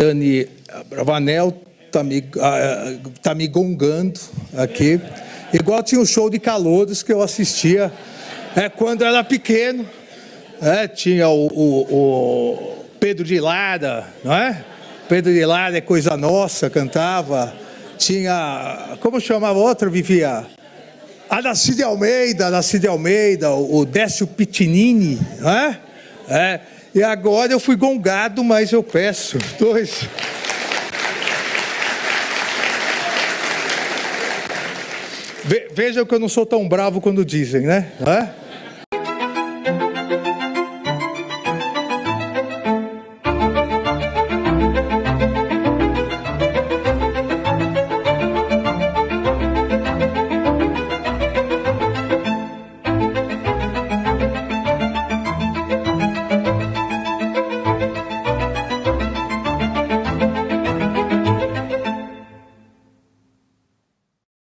Dani Bravanel tá me gongando aqui. Igual tinha um show de calouros que eu assistia quando era pequeno. Tinha o Pedro de Lara, não é? Pedro de Lara é coisa nossa, cantava. Tinha, como chamava outra, vivia? Aracide Almeida, o Décio Pitinini, não é? E agora eu fui gongado, mas eu peço dois. Vejam que eu não sou tão bravo quando dizem, né?